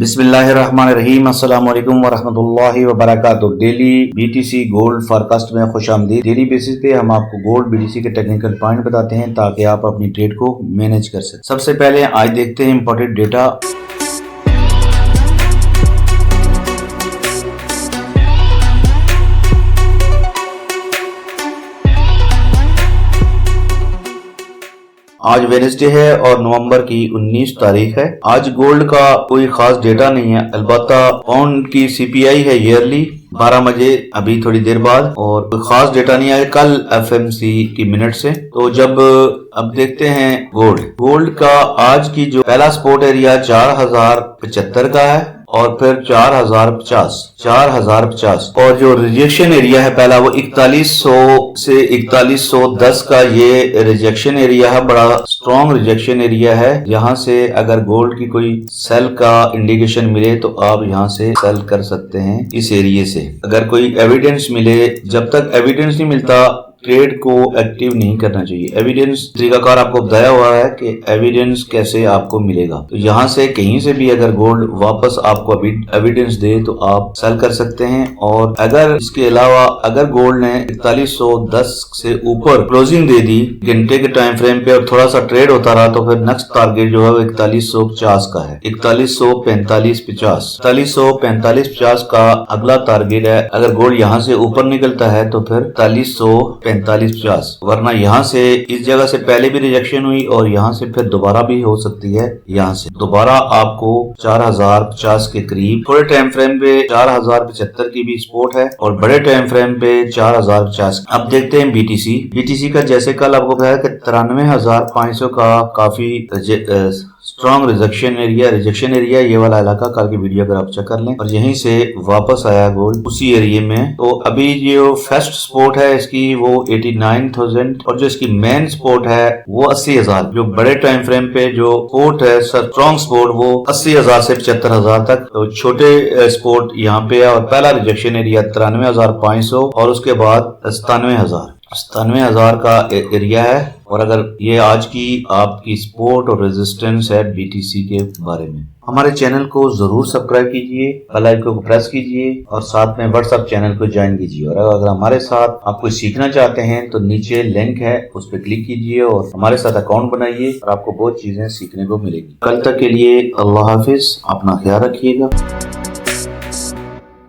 बिस्मिल्लाहिर्रहमानिर्रहीम। अस्सलाम वालेकुम वरहमतुल्लाहि वबरकातुहू। डेली बीटीसी गोल्ड फॉरकास्ट में खुशामदीद। डेली बेसिस पे हम आपको गोल्ड बीटीसी के टेक्निकल पॉइंट बताते हैं ताकि आप अपनी ट्रेड को मैनेज कर सकें। सबसे पहले आज देखते हैं इंपॉर्टेंट डेटा। आज वेडनेसडे है और नवंबर की 19 तारीख है। आज गोल्ड का कोई खास डेटा नहीं है, अलबत्ता पाउंड की सीपीआई है ईयरली 12 बजे अभी थोड़ी देर बाद, और कोई खास डेटा नहीं आया कल एफएमसी की मिनट से। तो जब अब देखते हैं गोल्ड का आज की जो पहला सपोर्ट एरिया 4075 का है और फिर 4050 और जो रिजेक्शन एरिया है पहला वो 4100 से 4110 का ये रिजेक्शन एरिया है। बड़ा स्ट्रॉन्ग रिजेक्शन एरिया है। यहाँ से अगर गोल्ड की कोई सेल का इंडिकेशन मिले तो आप यहाँ से सेल कर सकते हैं इस एरिया से। अगर कोई एविडेंस मिले, जब तक एविडेंस नहीं मिलता ट्रेड को एक्टिव नहीं करना चाहिए। एविडेंस तरीकाकार आपको बताया हुआ है कि एविडेंस कैसे आपको मिलेगा। तो यहाँ से कहीं से भी अगर गोल्ड वापस आपको एविडेंस दे तो आप सेल कर सकते हैं। और अगर इसके अलावा अगर गोल्ड ने 4110 से ऊपर क्लोजिंग दे दी घंटे के टाइम फ्रेम पे और थोड़ा सा ट्रेड होता रहा तो फिर नेक्स्ट टारगेट जो है वो 4150 का है। 4145 का अगला टारगेट है। अगर गोल्ड यहाँ से ऊपर निकलता है तो फिर 4550, वरना यहाँ से इस जगह से पहले भी रिजेक्शन हुई और यहाँ से फिर दोबारा भी हो सकती है। यहाँ से दोबारा आपको 4050 के करीब, थोड़े टाइम फ्रेम पे 4075 की भी सपोर्ट है और बड़े टाइम फ्रेम पे 4050। अब देखते हैं बीटीसी का। जैसे कल आपको बताया कि 93,500 का काफी स्ट्रॉन्ग रिजेक्शन एरिया ये वाला इलाका कल की वीडियो अगर आप चेक कर लें, और यहीं से वापस आया गोल्ड उसी एरिया में। तो अभी जो फर्स्ट सपोर्ट है इसकी वो 89,000 और जो इसकी मेन सपोर्ट है वो 80,000। जो बड़े टाइम फ्रेम पे जो सपोर्ट है स्ट्रॉन्ग सपोर्ट वो 80,000 से 75,000 तक। तो छोटे सपोर्ट यहाँ पे है और पहला रिजेक्शन एरिया 93,500 और उसके बाद 97,000 का एरिया है। और अगर ये आज की आपकी सपोर्ट और रेजिस्टेंस है बीटीसी के बारे में। हमारे चैनल को जरूर सब्सक्राइब कीजिए, बेल आइकन को प्रेस कीजिए और साथ में व्हाट्सएप चैनल को ज्वाइन कीजिए। और अगर हमारे साथ आप कुछ सीखना चाहते हैं तो नीचे लिंक है, उस पर क्लिक कीजिए और हमारे साथ अकाउंट बनाइए और आपको बहुत चीजें सीखने को मिलेगी। कल तक के लिए अल्लाह हाफिज, अपना ख्याल रखिएगा।